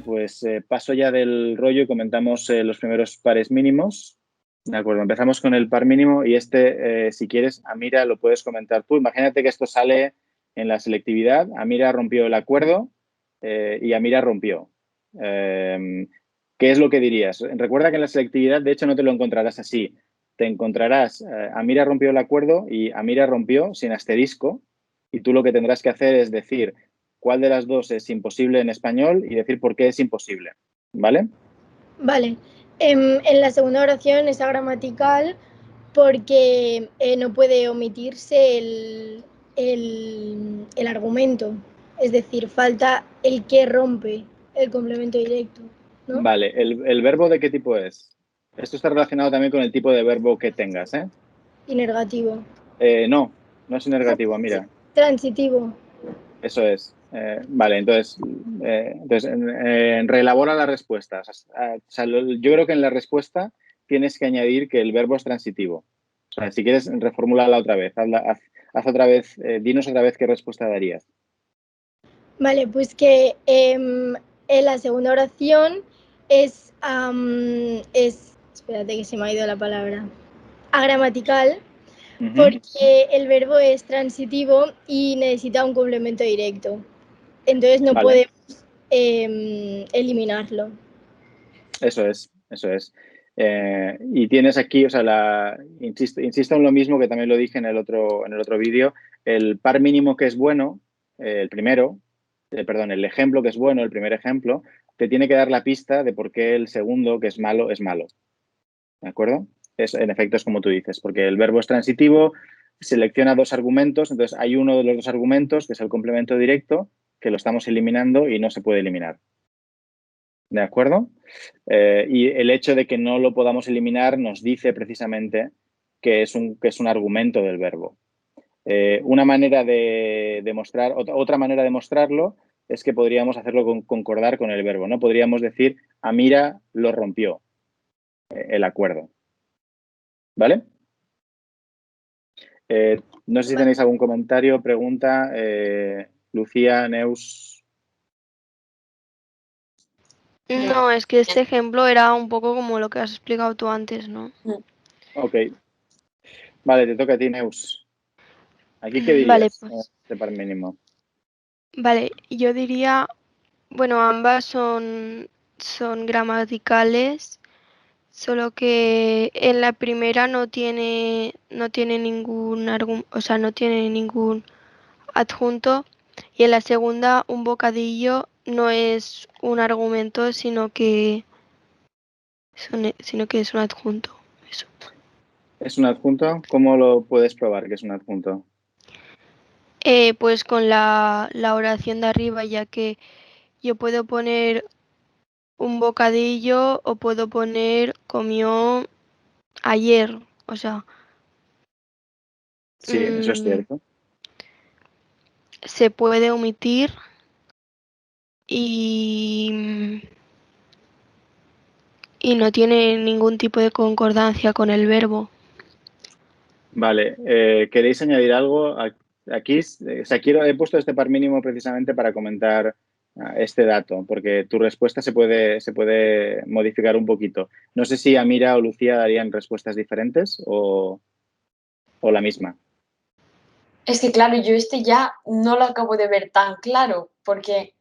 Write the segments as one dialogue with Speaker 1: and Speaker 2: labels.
Speaker 1: Pues paso ya del rollo y comentamos los primeros pares mínimos. De acuerdo, empezamos con el par mínimo y si quieres, Amira, lo puedes comentar tú. Imagínate que esto sale en la selectividad. Amira rompió el acuerdo y Amira rompió. ¿Qué es lo que dirías? Recuerda que en la selectividad, de hecho, no te lo encontrarás así. Te encontrarás, Amira rompió el acuerdo y Amira rompió sin asterisco y tú lo que tendrás que hacer es decir cuál de las dos es imposible en español y decir por qué es imposible. ¿Vale?
Speaker 2: Vale. En la segunda oración es agramatical porque no puede omitirse el argumento. Es decir, falta el que rompe el complemento directo, ¿no?
Speaker 1: Vale, ¿el verbo de qué tipo es? Esto está relacionado también con el tipo de verbo que tengas, ¿eh?
Speaker 2: Y negativo.
Speaker 1: No, no es negativo, mira,
Speaker 2: Transitivo.
Speaker 1: eso es. Vale, entonces reelabora la respuesta. O sea, yo creo que en la respuesta tienes que añadir que el verbo es transitivo. O sea, si quieres, reformularla otra vez. Haz otra vez, dinos otra vez qué respuesta darías.
Speaker 2: Vale, pues que en la segunda oración es, espérate que se me ha ido la palabra, agramatical,
Speaker 1: Ujú.
Speaker 2: porque el verbo es transitivo y necesita un complemento directo. Entonces no
Speaker 1: Vale,
Speaker 2: podemos eliminarlo.
Speaker 1: eso es, eso es. Y tienes aquí, o sea, insisto en lo mismo que también lo dije en el otro vídeo, el par mínimo que es bueno, el primero, perdón, el ejemplo que es bueno, el primer ejemplo, te tiene que dar la pista de por qué el segundo, que es malo, es malo. ¿De acuerdo? En efecto, es como tú dices, porque el verbo es transitivo, selecciona dos argumentos, entonces hay uno de los dos argumentos, que es el complemento directo, que lo estamos eliminando y no se puede eliminar. ¿De acuerdo? Y el hecho de que no lo podamos eliminar nos dice precisamente que es un argumento del verbo. Una manera de demostrar, otra manera de mostrarlo es que podríamos hacerlo concordar con el verbo, ¿no? Podríamos decir, Amira lo rompió, el acuerdo. ¿Vale? No sé si tenéis algún comentario, pregunta. Lucía, Neus.
Speaker 3: No, es que este ejemplo era un poco como lo que has explicado tú antes, ¿no?
Speaker 1: Ok. Vale, te toca a ti, Neus. ¿Aquí qué
Speaker 3: Vale,
Speaker 1: dirías?
Speaker 3: pues.
Speaker 1: De par mínimo.
Speaker 3: Vale, yo diría, bueno, ambas son gramaticales, solo que en la primera no tiene ningún o sea, no tiene ningún adjunto, y en la segunda un bocadillo no es un argumento, sino que es un adjunto. Eso.
Speaker 1: ¿Es un adjunto? ¿Cómo lo puedes probar que es un adjunto?
Speaker 3: Pues con la oración de arriba, ya que yo puedo poner un bocadillo o puedo poner comió ayer, o sea,
Speaker 1: Sí, eso es cierto.
Speaker 3: se puede omitir y, y no tiene ningún tipo de concordancia con el verbo.
Speaker 1: Vale, ¿queréis añadir algo? Aquí, o sea, he puesto este par mínimo precisamente para comentar este dato, porque tu respuesta se puede modificar un poquito. No sé si Amira o Lucía darían respuestas diferentes o la misma.
Speaker 4: Es que claro, yo ya no lo acabo de ver tan claro, porque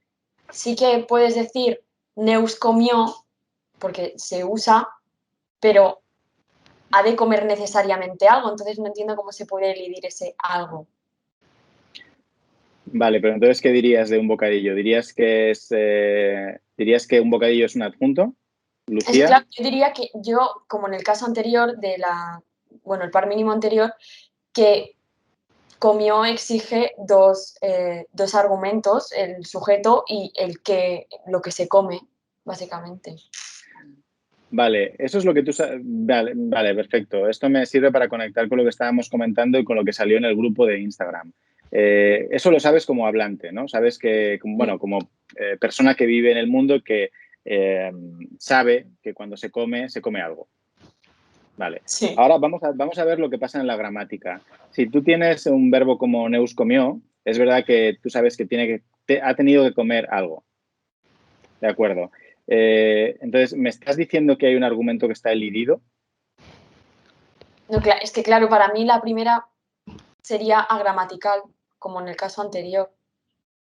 Speaker 4: sí que puedes decir Neus comió, porque se usa, pero ha de comer necesariamente algo, entonces no entiendo cómo se puede elidir ese algo.
Speaker 1: Vale, pero entonces, ¿qué dirías de un bocadillo? ¿Dirías que un bocadillo es un adjunto?
Speaker 4: Es que
Speaker 1: Lucía.
Speaker 4: claro, yo diría que yo, como en el caso anterior el par mínimo anterior, que comió exige dos argumentos, el sujeto y lo que se come, básicamente.
Speaker 1: Vale, eso es lo que tú sabes. Vale, vale, perfecto. Esto me sirve para conectar con lo que estábamos comentando y con lo que salió en el grupo de Instagram. Eso lo sabes como hablante, ¿no? Sabes que, como persona que vive en el mundo que sabe que cuando se come algo. Vale.
Speaker 4: Sí.
Speaker 1: Ahora vamos a ver lo que pasa en la gramática. Si tú tienes un verbo como neus comió, es verdad que tú sabes que ha tenido que comer algo. De acuerdo. Entonces, ¿me estás diciendo que hay un argumento que está elidido?
Speaker 4: No, es que, claro, para mí la primera sería agramatical, como en el caso anterior.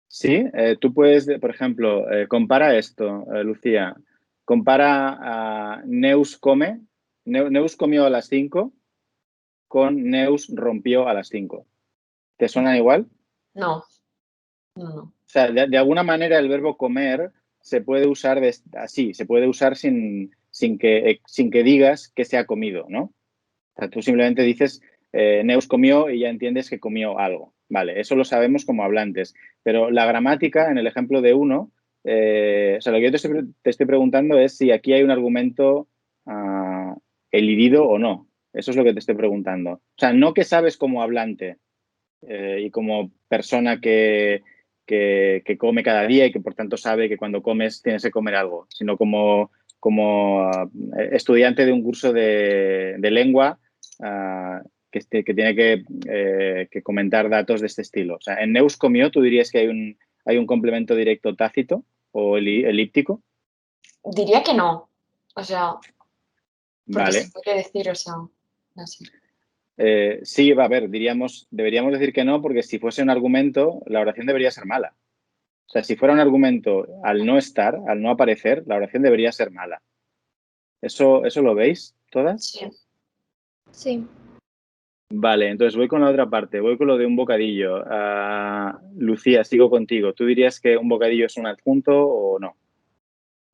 Speaker 1: Sí, tú puedes, por ejemplo, compara esto, Lucía. Compara a Neus come. Neus comió a las 5 con Neus rompió a las 5. ¿Te suena igual?
Speaker 4: No, no.
Speaker 1: O sea, de alguna manera el verbo comer se puede usar así, se puede usar sin que digas que se ha comido, ¿no? O sea, tú simplemente dices Neus comió y ya entiendes que comió algo. Vale, eso lo sabemos como hablantes. Pero la gramática, en el ejemplo de uno, o sea, lo que yo te estoy preguntando es si aquí hay un argumento elidido o no. Eso es lo que te estoy preguntando. O sea, no que sabes como hablante y como persona que come cada día y que por tanto sabe que cuando comes tienes que comer algo, sino como estudiante de un curso de lengua que tiene que comentar datos de este estilo. O sea, en Neus comió, ¿tú dirías que hay un complemento directo tácito o elíptico?
Speaker 4: Diría que no. O sea, porque se
Speaker 1: Vale.
Speaker 4: puede decir, o sea, no sé.
Speaker 1: Sí, va a ver, deberíamos decir que no, porque si fuese un argumento, la oración debería ser mala. O sea, si fuera un argumento al no estar, al no aparecer, la oración debería ser mala. ¿Eso lo veis todas?
Speaker 4: Sí.
Speaker 2: Sí.
Speaker 1: Vale, entonces voy con la otra parte, voy con lo de un bocadillo. Lucía, sigo contigo. ¿Tú dirías que un bocadillo es un adjunto o no?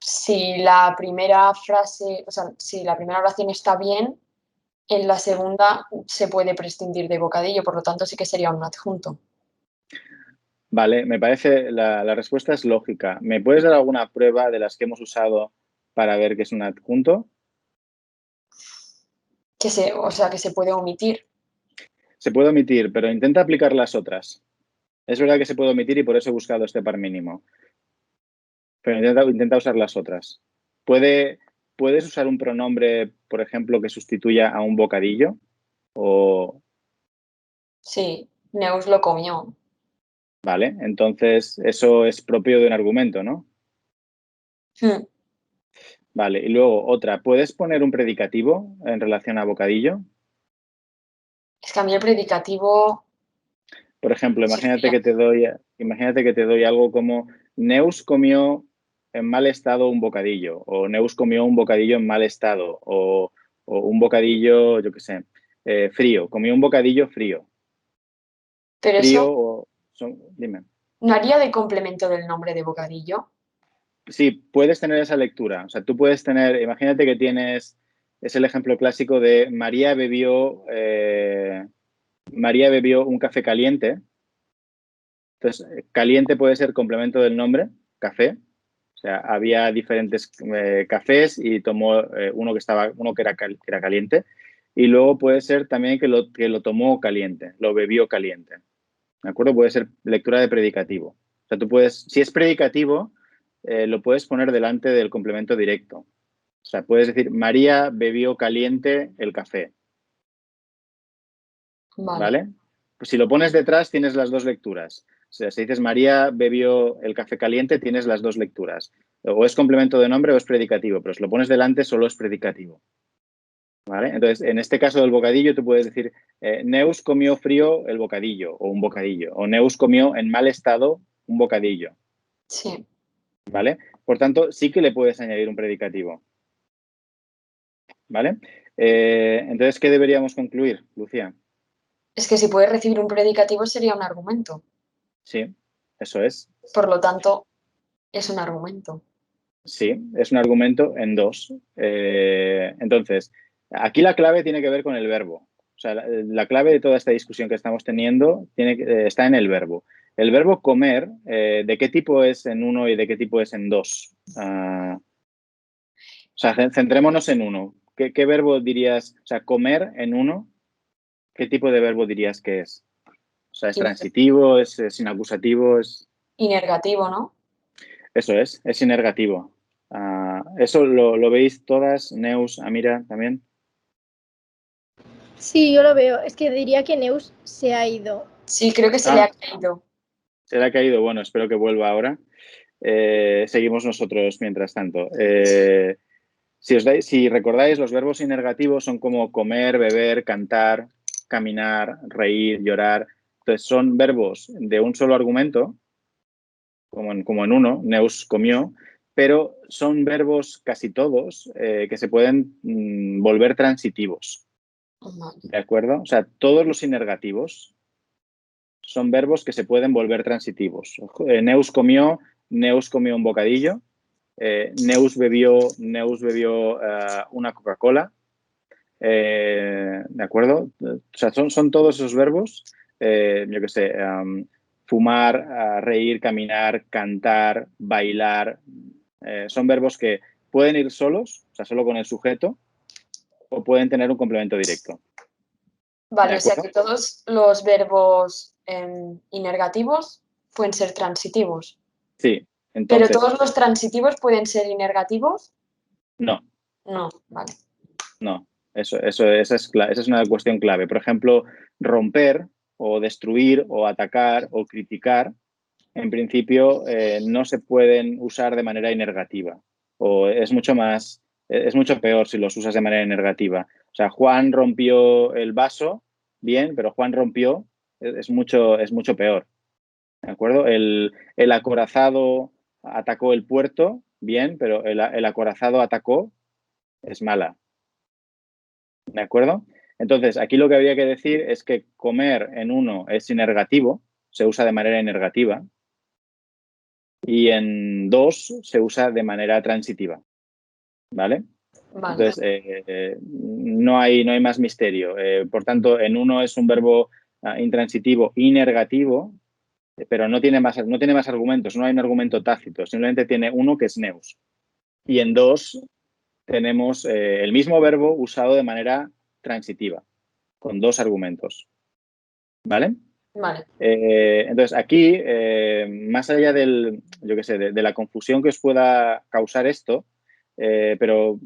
Speaker 4: Si la primera frase, o sea, si la primera oración está bien, en la segunda se puede prescindir de bocadillo, por lo tanto sí que sería un adjunto.
Speaker 1: Vale, me parece, la respuesta es lógica. ¿Me puedes dar alguna prueba de las que hemos usado para ver que es un adjunto?
Speaker 4: O sea, que se puede omitir.
Speaker 1: Se puede omitir, pero intenta aplicar las otras. Es verdad que se puede omitir y por eso he buscado este par mínimo. Pero intenta usar las otras. ¿Puedes usar un pronombre, por ejemplo, que sustituya a un bocadillo? O,
Speaker 4: Sí, Neus lo comió.
Speaker 1: vale, entonces eso es propio de un argumento, ¿no?
Speaker 4: Hmm.
Speaker 1: Vale, y luego otra. ¿Puedes poner un predicativo en relación a bocadillo?
Speaker 4: Es que a mí el predicativo
Speaker 1: Por ejemplo,
Speaker 4: sí,
Speaker 1: imagínate que te doy algo como Neus comió en mal estado un bocadillo, o Neus comió un bocadillo en mal estado, o un bocadillo, yo qué sé, frío, comió un bocadillo frío.
Speaker 4: pero
Speaker 1: Frío
Speaker 4: eso
Speaker 1: o... dime.
Speaker 4: no haría de complemento del nombre de bocadillo.
Speaker 1: Sí, puedes tener esa lectura. O sea, tú puedes tener, imagínate que es el ejemplo clásico de María bebió un café caliente. Entonces, caliente puede ser complemento del nombre, café. O sea, había diferentes cafés y tomó uno que era caliente. Y luego puede ser también que lo tomó caliente, lo bebió caliente. ¿De acuerdo? Puede ser lectura de predicativo. O sea, tú puedes, si es predicativo, lo puedes poner delante del complemento directo. O sea, puedes decir, María bebió caliente el café.
Speaker 4: Vale.
Speaker 1: ¿Vale? Pues si lo pones detrás, tienes las dos lecturas. O sea, si dices María bebió el café caliente, tienes las dos lecturas. O es complemento de nombre o es predicativo, pero si lo pones delante, solo es predicativo. ¿Vale? Entonces, en este caso del bocadillo, tú puedes decir, Neus comió frío el bocadillo o un bocadillo. O Neus comió en mal estado un bocadillo.
Speaker 4: Sí.
Speaker 1: ¿Vale? Por tanto, sí que le puedes añadir un predicativo. ¿Vale? Entonces, ¿qué deberíamos concluir, Lucía?
Speaker 4: Es que si puede recibir un predicativo sería un argumento.
Speaker 1: Sí, eso es.
Speaker 4: Por lo tanto, es un argumento.
Speaker 1: Sí, es un argumento en dos. Entonces, aquí la clave tiene que ver con el verbo. O sea, la clave de toda esta discusión que estamos teniendo está en el verbo. El verbo comer, ¿de qué tipo es en uno y de qué tipo es en dos? O sea, centrémonos en uno. ¿Qué verbo dirías? O sea, comer en uno, ¿qué tipo de verbo dirías que es? O sea, ¿es transitivo? ¿Es sin acusativo?
Speaker 4: Inergativo, ¿no?
Speaker 1: Eso es inergativo. ¿Eso lo veis todas, Neus, Amira, también?
Speaker 2: Sí, yo lo veo. Es que diría que Neus se ha ido.
Speaker 4: Sí, creo que se le ha caído.
Speaker 1: Se le ha caído. Bueno, espero que vuelva ahora. seguimos nosotros mientras tanto. Si recordáis, los verbos inergativos son como comer, beber, cantar, caminar, reír, llorar. Entonces, son verbos de un solo argumento, como en uno, neus comió, pero son verbos casi todos que se pueden volver transitivos. ¿De acuerdo? O sea, todos los inergativos son verbos que se pueden volver transitivos. Neus comió un bocadillo. Neus bebió una Coca-Cola. ¿De acuerdo? O sea, son todos esos verbos, yo qué sé, fumar, reír, caminar, cantar, bailar. Son verbos que pueden ir solos, o sea, solo con el sujeto, o pueden tener un complemento directo.
Speaker 4: Vale,
Speaker 1: ¿De
Speaker 4: o sea
Speaker 1: acuerdo?
Speaker 4: que todos los verbos inergativos pueden ser transitivos.
Speaker 1: Sí,
Speaker 4: ¿Pero
Speaker 1: entonces,
Speaker 4: todos los transitivos pueden ser inergativos?
Speaker 1: no.
Speaker 4: No, vale.
Speaker 1: No, esa es una cuestión clave. Por ejemplo, romper o destruir o atacar o criticar, en principio, no se pueden usar de manera inergativa. O es mucho peor si los usas de manera inergativa. O sea, Juan rompió el vaso, bien, pero Juan rompió es mucho peor. ¿De acuerdo? El acorazado atacó el puerto, bien, pero el acorazado atacó es mala. ¿De acuerdo? Entonces, aquí lo que habría que decir es que comer en uno es inergativo, se usa de manera inergativa, y en dos se usa de manera transitiva. ¿Vale?
Speaker 4: Vale.
Speaker 1: Entonces, no hay más misterio. Por tanto, en uno es un verbo intransitivo inergativo, pero no tiene más argumentos, no hay un argumento tácito, simplemente tiene uno que es neus. Y en dos tenemos el mismo verbo usado de manera transitiva, con dos argumentos. ¿Vale?
Speaker 4: Vale.
Speaker 1: Entonces, aquí, más allá yo qué sé, de la confusión que os pueda causar esto, pero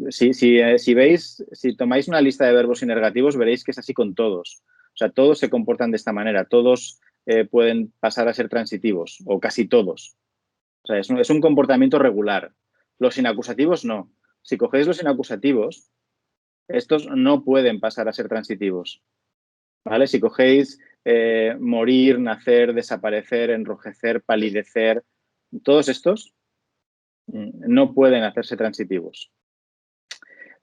Speaker 1: si veis, si tomáis una lista de verbos inergativos, veréis que es así con todos. O sea, todos se comportan de esta manera, todos pueden pasar a ser transitivos, o casi todos. O sea, es un comportamiento regular. Los inacusativos no. Si cogéis los inacusativos, estos no pueden pasar a ser transitivos. ¿Vale? Si cogéis morir, nacer, desaparecer, enrojecer, palidecer, todos estos no pueden hacerse transitivos.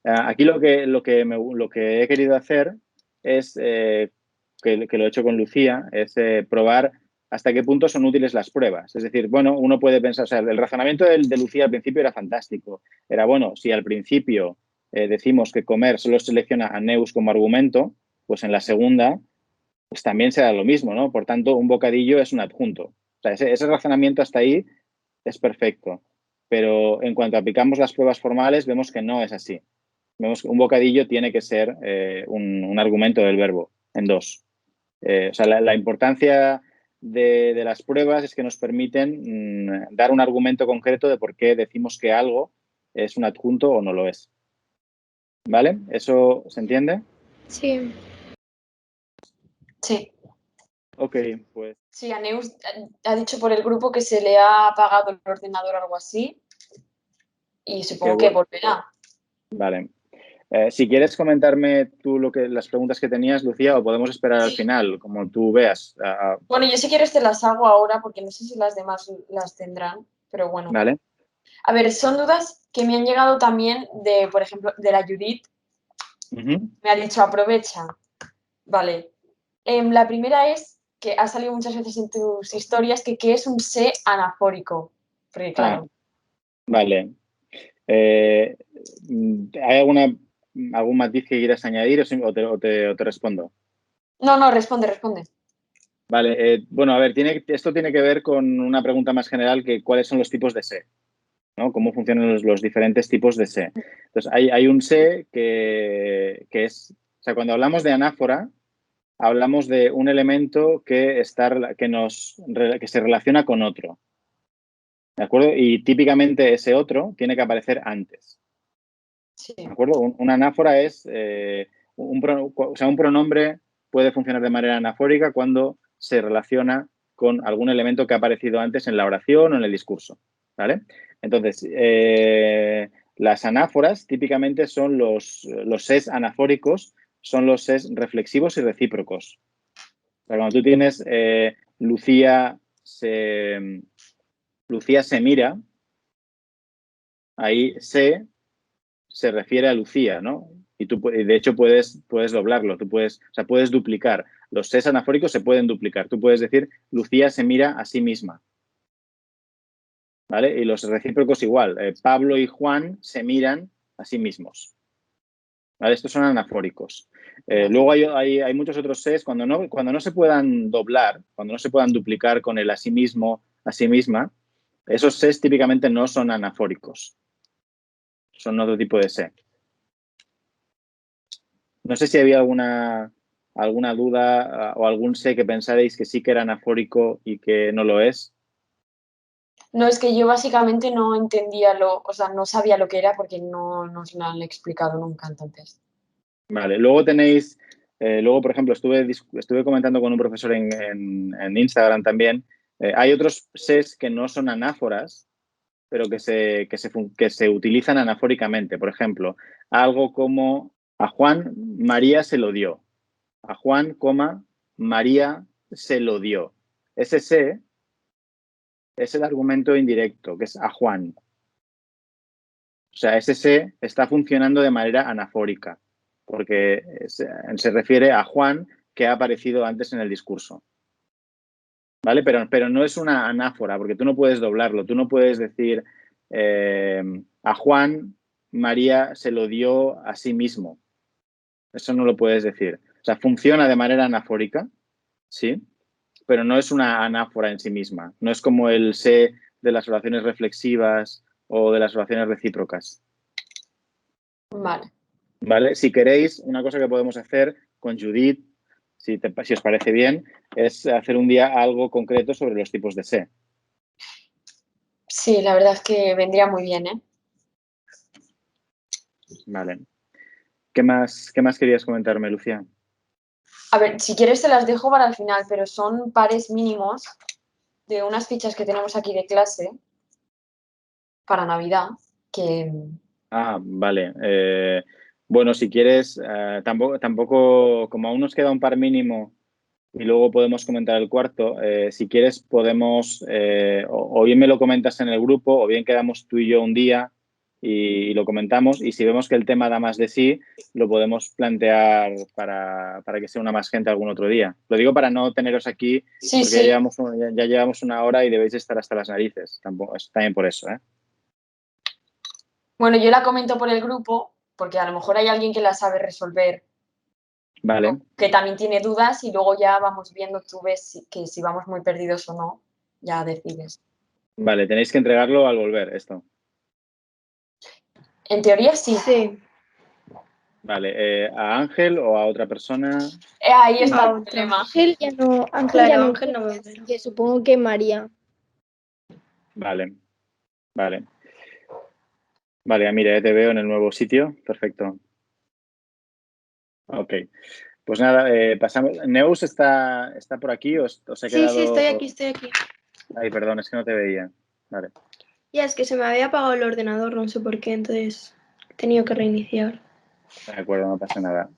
Speaker 1: Aquí lo que he querido hacer es, que lo he hecho con Lucía, es probar hasta qué punto son útiles las pruebas. Es decir, bueno, uno puede pensar, o sea, el razonamiento de Lucía al principio era fantástico. Era, bueno, si al principio decimos que comer solo selecciona a neus como argumento, pues en la segunda pues también será lo mismo, ¿no? Por tanto, un bocadillo es un adjunto. O sea, ese razonamiento hasta ahí es perfecto. Pero en cuanto aplicamos las pruebas formales, vemos que no es así. Vemos que un bocadillo tiene que ser un argumento del verbo en dos. O sea, la importancia de las pruebas es que nos permiten dar un argumento concreto de por qué decimos que algo es un adjunto o no lo es. ¿Vale? ¿Eso se entiende?
Speaker 2: Sí.
Speaker 4: Sí.
Speaker 1: Ok, pues
Speaker 4: Sí, a Neus ha dicho por el grupo que se le ha apagado el ordenador o algo así. Y supongo que volverá.
Speaker 1: vale. Si quieres comentarme tú las preguntas que tenías, Lucía, o podemos esperar al final, como tú veas.
Speaker 4: Bueno, yo si quieres te las hago ahora porque no sé si las demás las tendrán, pero bueno.
Speaker 1: Vale.
Speaker 4: A ver, son dudas que me han llegado también de, por ejemplo, de la Judith.
Speaker 1: Uh-huh.
Speaker 4: Me ha dicho aprovecha. Vale. La primera es que ha salido muchas veces en tus historias que ¿qué es un se anafórico? Porque claro.
Speaker 1: Vale. ¿Hay algún matiz que quieras añadir o te respondo?
Speaker 4: No, responde.
Speaker 1: Vale. Bueno, a ver, esto tiene que ver con una pregunta más general que cuáles son los tipos de se, ¿no? Cómo funcionan los diferentes tipos de se. Entonces, hay un se que es, o sea, cuando hablamos de anáfora, hablamos de un elemento que se relaciona con otro. ¿De acuerdo? Y típicamente ese otro tiene que aparecer antes.
Speaker 4: Sí.
Speaker 1: ¿De acuerdo? Una anáfora es un pronombre puede funcionar de manera anafórica cuando se relaciona con algún elemento que ha aparecido antes en la oración o en el discurso, ¿vale? Entonces, las anáforas típicamente son los ses anafóricos, son los ses reflexivos y recíprocos. O sea, cuando tú tienes Lucía se mira, ahí se refiere a Lucía, ¿no? Y tú, de hecho, puedes doblarlo, puedes duplicar. Los ses anafóricos se pueden duplicar. Tú puedes decir, Lucía se mira a sí misma. ¿Vale? Y los recíprocos igual. Pablo y Juan se miran a sí mismos. ¿Vale? Estos son anafóricos. Luego hay muchos otros ses, cuando no se puedan doblar, cuando no se puedan duplicar con el a sí mismo, a sí misma, esos ses típicamente no son anafóricos. Son otro tipo de se. No sé si había alguna duda o algún se que pensarais que sí que era anafórico y que no lo es.
Speaker 4: No, es que yo básicamente no entendía o sea, no sabía lo que era porque no nos lo han explicado nunca, entonces.
Speaker 1: Vale, luego tenéis, por ejemplo, estuve comentando con un profesor en Instagram también, hay otros ses que no son anáforas, pero que se utilizan anafóricamente. Por ejemplo, algo como a Juan María se lo dio. A Juan, María se lo dio. Ese se es el argumento indirecto, que es a Juan. O sea, ese se está funcionando de manera anafórica, porque se refiere a Juan que ha aparecido antes en el discurso. ¿Vale? Pero no es una anáfora, porque tú no puedes doblarlo. Tú no puedes decir a Juan María se lo dio a sí mismo. Eso no lo puedes decir. O sea, funciona de manera anafórica, sí, pero no es una anáfora en sí misma. No es como el se de las oraciones reflexivas o de las oraciones recíprocas.
Speaker 4: Vale.
Speaker 1: ¿Vale? Si queréis, una cosa que podemos hacer con Judith, si os parece bien, es hacer un día algo concreto sobre los tipos de se.
Speaker 4: Sí, la verdad es que vendría muy bien, ¿eh?
Speaker 1: Vale. ¿Qué más querías comentarme, Lucía?
Speaker 4: A ver, si quieres te las dejo para el final, pero son pares mínimos de unas fichas que tenemos aquí de clase para Navidad, que...
Speaker 1: Ah, vale. Bueno, si quieres, tampoco, como aún nos queda un par mínimo y luego podemos comentar el cuarto, si quieres podemos, o bien me lo comentas en el grupo, o bien quedamos tú y yo un día y lo comentamos, y si vemos que el tema da más de sí, lo podemos plantear para que sea una más gente algún otro día. Lo digo para no teneros aquí,
Speaker 4: Sí,
Speaker 1: porque
Speaker 4: sí.
Speaker 1: ya llevamos una hora y debéis estar hasta las narices. Tampoco, es también por eso, ¿eh?
Speaker 4: Bueno, yo la comento por el grupo, porque a lo mejor hay alguien que la sabe resolver,
Speaker 1: Vale.
Speaker 4: que también tiene dudas, y luego ya vamos viendo, tú ves que si vamos muy perdidos o no, ya decides.
Speaker 1: Vale, tenéis que entregarlo al volver, esto.
Speaker 4: En teoría sí.
Speaker 3: Sí.
Speaker 1: Vale, ¿a Ángel o a otra persona?
Speaker 4: Ahí está
Speaker 3: A
Speaker 4: el
Speaker 3: otra.
Speaker 4: problema.
Speaker 2: Ángel ya no,
Speaker 3: Claro,
Speaker 2: no
Speaker 3: Ángel no
Speaker 2: puede,
Speaker 3: me
Speaker 2: así
Speaker 3: verá.
Speaker 2: que supongo que María.
Speaker 1: Vale. Vale, mira, ya te veo en el nuevo sitio. Perfecto. Ok. Pues nada, pasamos. ¿Neus está por aquí o os he
Speaker 3: Sí,
Speaker 1: quedado...?
Speaker 3: estoy aquí.
Speaker 1: Ay, perdón, es que no te veía. Vale.
Speaker 3: Ya, es que se me había apagado el ordenador, no sé por qué, entonces he tenido que reiniciar.
Speaker 1: De acuerdo, no pasa nada.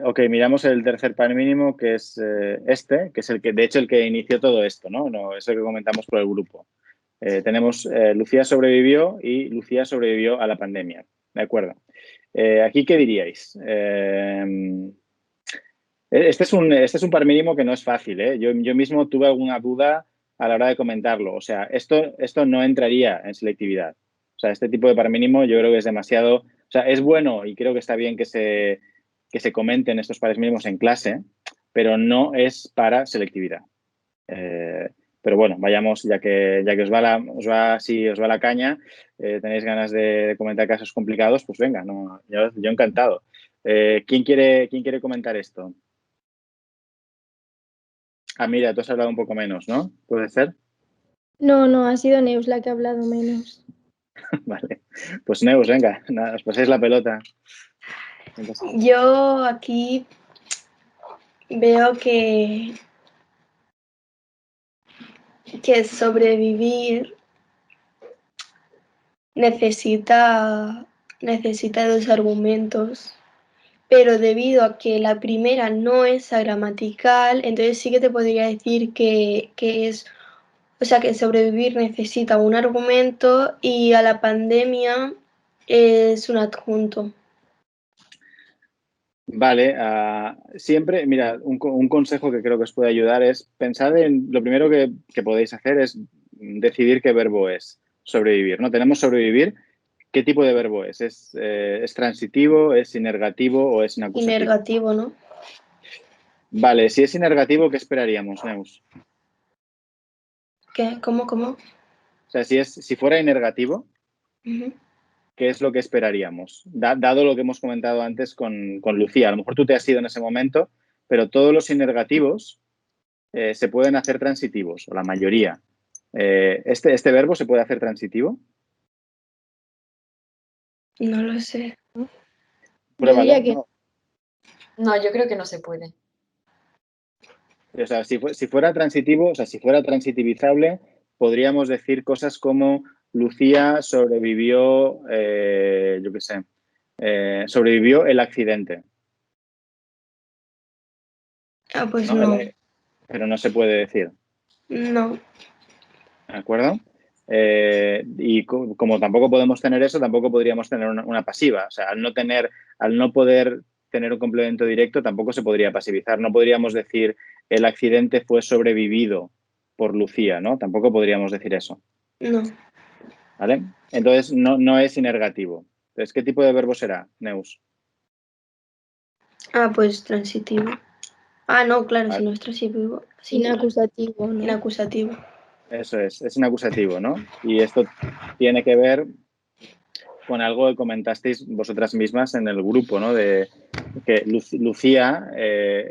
Speaker 1: Ok, miramos el tercer par mínimo, que es que es de hecho, el que inició todo esto, ¿no? No, es el que comentamos por el grupo. Tenemos Lucía sobrevivió y Lucía sobrevivió a la pandemia. ¿De acuerdo? ¿Aquí qué diríais? Este es un par mínimo que no es fácil, ¿eh? Yo mismo tuve alguna duda a la hora de comentarlo. O sea, esto no entraría en selectividad. O sea, este tipo de par mínimo yo creo que es demasiado... O sea, es bueno y creo que está bien que se comenten estos pares mínimos en clase, pero no es para selectividad. Pero bueno, vayamos, ya que si os va la caña, tenéis ganas de comentar casos complicados, pues venga, no, yo encantado. ¿Quién quiere comentar esto? Ah, mira, tú has hablado un poco menos, ¿no? ¿Puede ser?
Speaker 2: No, ha sido Neus la que ha hablado menos.
Speaker 1: Vale. Pues Neus, venga, nada, os paséis la pelota.
Speaker 3: Yo aquí veo que que sobrevivir necesita dos argumentos, pero debido a que la primera no es agramatical, entonces sí que te podría decir que es, o sea, que sobrevivir necesita un argumento y a la pandemia es un adjunto.
Speaker 1: Vale, siempre, mira, un consejo que creo que os puede ayudar es pensar en, lo primero que podéis hacer es decidir qué verbo es sobrevivir, ¿no? Tenemos sobrevivir, ¿qué tipo de verbo es? ¿Es transitivo, es inergativo o es inacusativo?
Speaker 3: Inergativo, ¿no?
Speaker 1: Vale, si es inergativo, ¿qué esperaríamos, Neus?
Speaker 3: ¿Qué? ¿Cómo?
Speaker 1: O sea, si fuera inergativo,
Speaker 3: Uh-huh.
Speaker 1: ¿qué es lo que esperaríamos? Dado lo que hemos comentado antes con Lucía. A lo mejor tú te has ido en ese momento, pero todos los inergativos se pueden hacer transitivos, o la mayoría. ¿Este verbo se puede hacer transitivo?
Speaker 3: No lo sé.
Speaker 1: Pruébalo.
Speaker 2: diría que
Speaker 1: ¿no?
Speaker 4: No, yo creo que no se puede.
Speaker 1: O sea, si fuera transitivo, o sea, si fuera transitivizable, podríamos decir cosas como Lucía sobrevivió, yo qué sé, sobrevivió el accidente.
Speaker 3: Ah, pues
Speaker 1: ¿No?
Speaker 3: no.
Speaker 1: Pero no se puede decir.
Speaker 3: No.
Speaker 1: ¿De acuerdo? Y como tampoco podemos tener eso, tampoco podríamos tener una pasiva. O sea, al no poder tener un complemento directo, tampoco se podría pasivizar. No podríamos decir el accidente fue sobrevivido por Lucía, ¿no? Tampoco podríamos decir eso.
Speaker 3: No.
Speaker 1: ¿Vale? Entonces, no es inergativo. Entonces, ¿qué tipo de verbo será, Neus?
Speaker 3: Ah, pues transitivo. Ah, no, claro, si
Speaker 1: ¿Vale?
Speaker 3: no es transitivo. Sí,
Speaker 2: inacusativo, ¿no?
Speaker 3: inacusativo.
Speaker 1: Eso es un acusativo, ¿no? Y esto tiene que ver con algo que comentasteis vosotras mismas en el grupo, ¿no? De que Lucía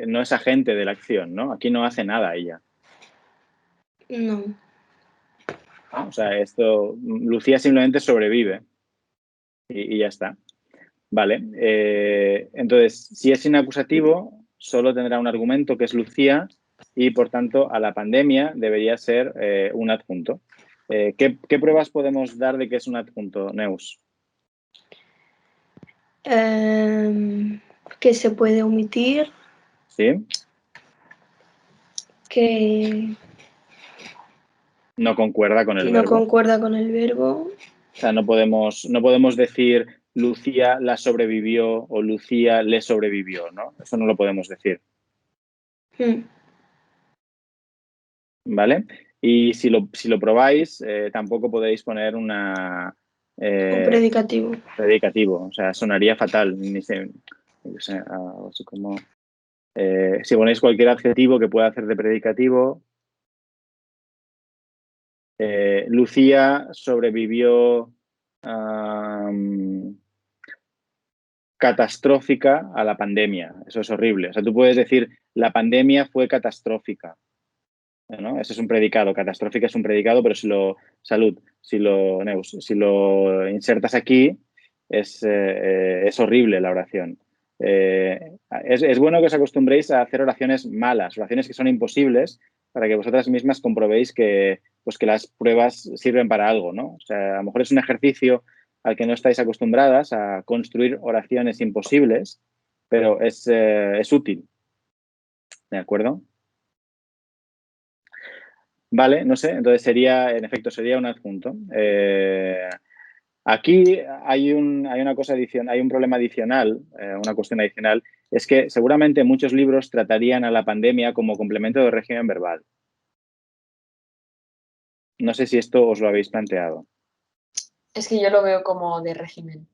Speaker 1: no es agente de la acción, ¿no? Aquí no hace nada ella.
Speaker 3: No.
Speaker 1: ¿No? O sea, Lucía simplemente sobrevive y ya está. Vale. Entonces, si es inacusativo, solo tendrá un argumento que es Lucía y, por tanto, a la pandemia debería ser un adjunto. ¿Qué pruebas podemos dar de que es un adjunto, Neus?
Speaker 3: Que se puede omitir,
Speaker 1: ¿Sí?
Speaker 3: que
Speaker 1: No concuerda con el
Speaker 3: no
Speaker 1: verbo.
Speaker 3: concuerda con el verbo.
Speaker 1: O sea, no podemos decir Lucía la sobrevivió o Lucía le sobrevivió, ¿no? Eso no lo podemos decir,
Speaker 3: Hmm.
Speaker 1: ¿vale? Y si lo probáis, tampoco podéis poner
Speaker 3: Un predicativo.
Speaker 1: predicativo. O sea, sonaría fatal. Yo sé, algo así como, si ponéis cualquier adjetivo que pueda hacer de predicativo, Lucía sobrevivió catastrófica a la pandemia. Eso es horrible. O sea, tú puedes decir la pandemia fue catastrófica, ¿no? Ese es un predicado. Catastrófica es un predicado, pero si lo insertas aquí, es horrible la oración. Es bueno que os acostumbréis a hacer oraciones malas, oraciones que son imposibles, para que vosotras mismas comprobéis que las pruebas sirven para algo, ¿no? O sea, a lo mejor es un ejercicio al que no estáis acostumbradas a construir oraciones imposibles, pero es útil. ¿De acuerdo? Vale, no sé, entonces en efecto, sería un adjunto. Aquí hay una cosa adicional, hay un problema adicional, una cuestión adicional, es que seguramente muchos libros tratarían a la pandemia como complemento de régimen verbal. No sé si esto os lo habéis planteado.
Speaker 4: Es que yo lo veo como de régimen.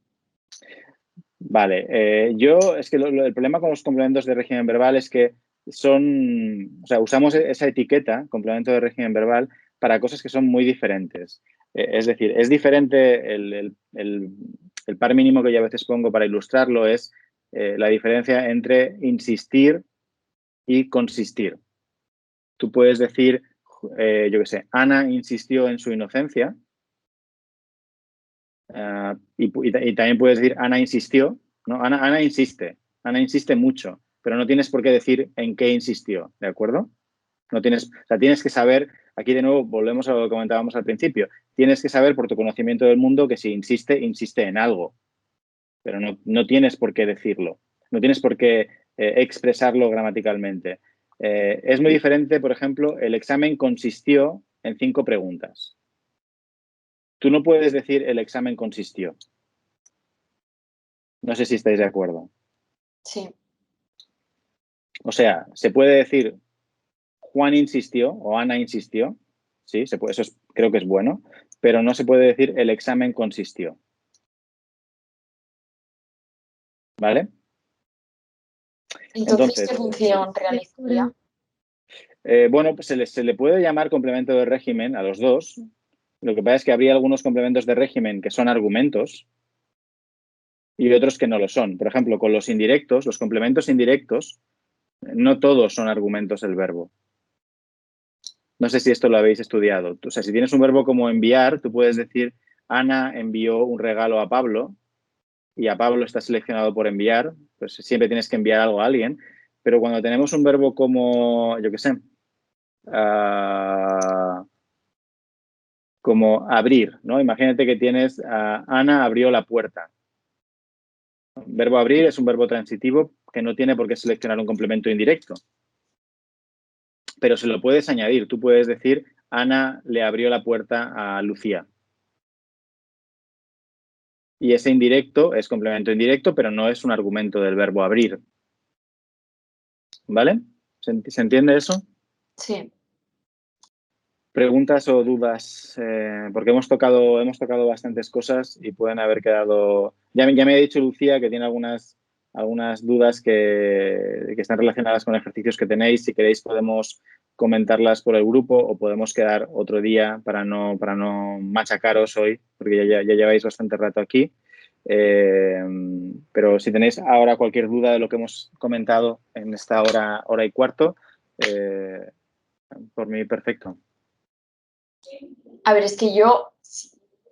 Speaker 1: Vale, es que el problema con los complementos de régimen verbal es que o sea, usamos esa etiqueta, complemento de régimen verbal, para cosas que son muy diferentes. Es decir, es diferente el par mínimo que yo a veces pongo para ilustrarlo es la diferencia entre insistir y consistir. Tú puedes decir, yo qué sé, Ana insistió en su inocencia y también puedes decir Ana insistió, ¿no? Ana insiste mucho, pero no tienes por qué decir en qué insistió, ¿de acuerdo? No tienes, o sea, tienes que saber, aquí de nuevo volvemos a lo que comentábamos al principio, tienes que saber por tu conocimiento del mundo que si insiste, insiste en algo, pero no tienes por qué decirlo, no tienes por qué expresarlo gramaticalmente. Es muy diferente, por ejemplo, el examen consistió en 5 preguntas. Tú no puedes decir el examen consistió. No sé si estáis de acuerdo.
Speaker 4: Sí.
Speaker 1: O sea, se puede decir Juan insistió o Ana insistió, sí, se puede, creo que es bueno, pero no se puede decir el examen consistió. ¿Vale?
Speaker 4: Entonces, ¿qué función realizaría?
Speaker 1: Bueno, pues se le puede llamar complemento de régimen a los dos. Lo que pasa es que habría algunos complementos de régimen que son argumentos y otros que no lo son. Por ejemplo, con los indirectos, los complementos indirectos, no todos son argumentos del verbo. No sé si esto lo habéis estudiado. O sea, si tienes un verbo como enviar, tú puedes decir Ana envió un regalo a Pablo y a Pablo está seleccionado por enviar, pues siempre tienes que enviar algo a alguien. Pero cuando tenemos un verbo como, yo qué sé, como abrir, ¿no? Imagínate que tienes Ana abrió la puerta. Verbo abrir es un verbo transitivo que no tiene por qué seleccionar un complemento indirecto. Pero se lo puedes añadir. Tú puedes decir Ana le abrió la puerta a Lucía. Y ese indirecto es complemento indirecto, pero no es un argumento del verbo abrir. ¿Vale? ¿Se entiende eso?
Speaker 4: Sí.
Speaker 1: ¿Preguntas o dudas? Porque hemos tocado bastantes cosas y pueden haber quedado... Ya me ha dicho Lucía que tiene algunas dudas que están relacionadas con ejercicios que tenéis. Si queréis podemos comentarlas por el grupo o podemos quedar otro día para no machacaros hoy, porque ya lleváis bastante rato aquí. Pero si tenéis ahora cualquier duda de lo que hemos comentado en esta hora y cuarto, por mí perfecto.
Speaker 4: A ver, es que yo,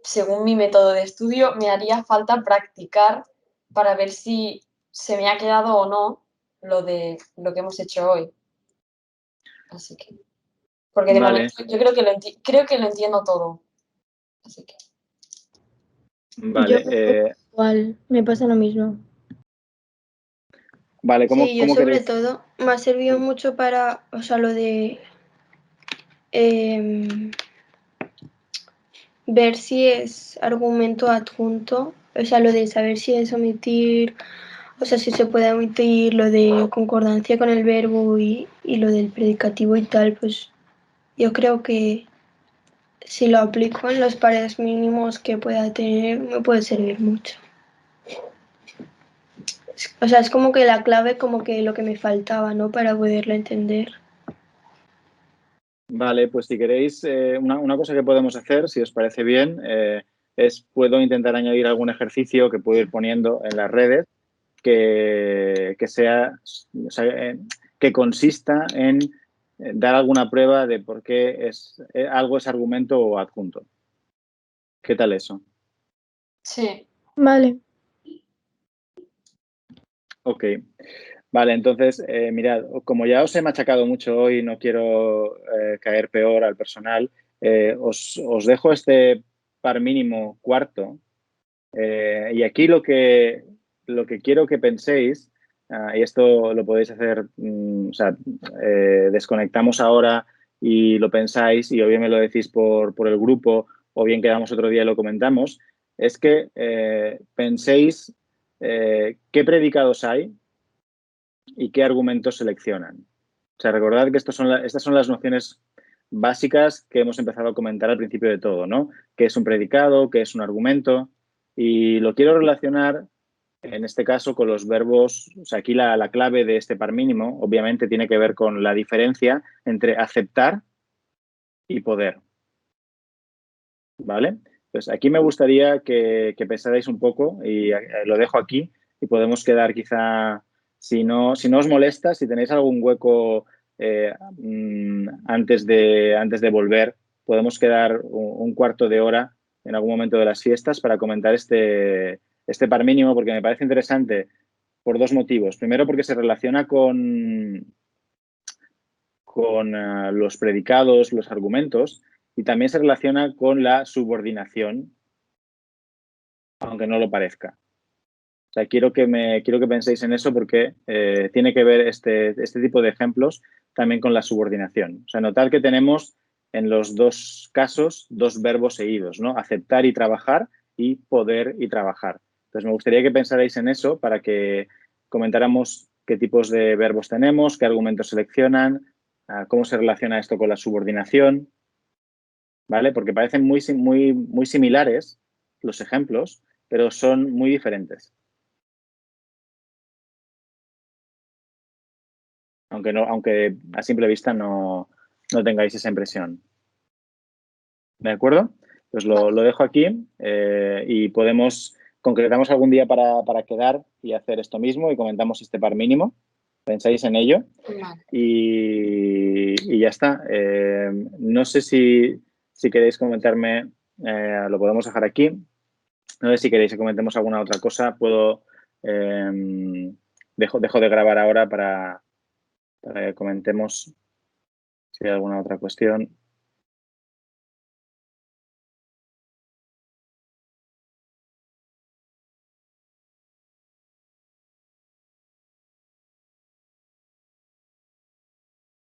Speaker 4: según mi método de estudio, me haría falta practicar para ver si se me ha quedado o no lo que hemos hecho hoy. Así que, porque de
Speaker 1: Vale.
Speaker 4: momento yo creo que lo entiendo todo. Así que.
Speaker 1: Vale.
Speaker 2: Yo igual, me pasa lo mismo.
Speaker 1: Vale,
Speaker 3: Sí, yo
Speaker 1: ¿cómo
Speaker 3: sobre
Speaker 1: queréis?
Speaker 3: todo me ha servido mucho para, o sea, lo de ver si es argumento adjunto, o sea, lo de saber si es omitir, o sea, si se puede omitir lo de concordancia con el verbo y lo del predicativo y tal, pues yo creo que si lo aplico en los pares mínimos que pueda tener, me puede servir mucho. O sea, es como que la clave, como que lo que me faltaba, ¿no? Para poderlo entender.
Speaker 1: Vale, pues si queréis, una cosa que podemos hacer, si os parece bien, puedo intentar añadir algún ejercicio que puedo ir poniendo en las redes que sea, o sea, que consista en dar alguna prueba de por qué algo es argumento o adjunto. ¿Qué tal eso?
Speaker 4: Sí.
Speaker 2: Vale.
Speaker 1: Ok. Vale, entonces, mirad, como ya os he machacado mucho hoy, no quiero caer peor al personal, os dejo este par mínimo cuarto y aquí lo que quiero que penséis, y esto lo podéis hacer, o sea, desconectamos ahora y lo pensáis y o bien me lo decís por el grupo o bien quedamos otro día y lo comentamos, es que penséis qué predicados hay y qué argumentos seleccionan. O sea, recordad que estas son las nociones básicas que hemos empezado a comentar al principio de todo, ¿no? ¿Qué es un predicado? ¿Qué es un argumento? Y lo quiero relacionar, en este caso, con los verbos. O sea, aquí la clave de este par mínimo, obviamente, tiene que ver con la diferencia entre aceptar y poder. ¿Vale? Pues aquí me gustaría que pensarais un poco y lo dejo aquí y podemos quedar quizá, si no os molesta, si tenéis algún hueco antes de volver, podemos quedar un cuarto de hora en algún momento de las fiestas para comentar este par mínimo porque me parece interesante por dos motivos. Primero porque se relaciona con con los predicados, los argumentos, y también se relaciona con la subordinación, aunque no lo parezca. O sea, quiero que penséis en eso porque tiene que ver este tipo de ejemplos también con la subordinación. O sea, notar que tenemos en los dos casos dos verbos seguidos, ¿no? Aceptar y trabajar y poder y trabajar. Entonces, me gustaría que pensarais en eso para que comentáramos qué tipos de verbos tenemos, qué argumentos seleccionan, cómo se relaciona esto con la subordinación, ¿vale? Porque parecen muy similares los ejemplos, pero son muy diferentes. Aunque a simple vista no tengáis esa impresión. ¿De acuerdo? Pues lo dejo aquí y concretamos algún día para quedar y hacer esto mismo y comentamos este par mínimo. Pensáis en ello.
Speaker 4: Vale.
Speaker 1: Y ya está. No sé si queréis comentarme, lo podemos dejar aquí. No sé si queréis que comentemos alguna otra cosa. Dejo de grabar ahora para que comentemos si hay alguna otra cuestión.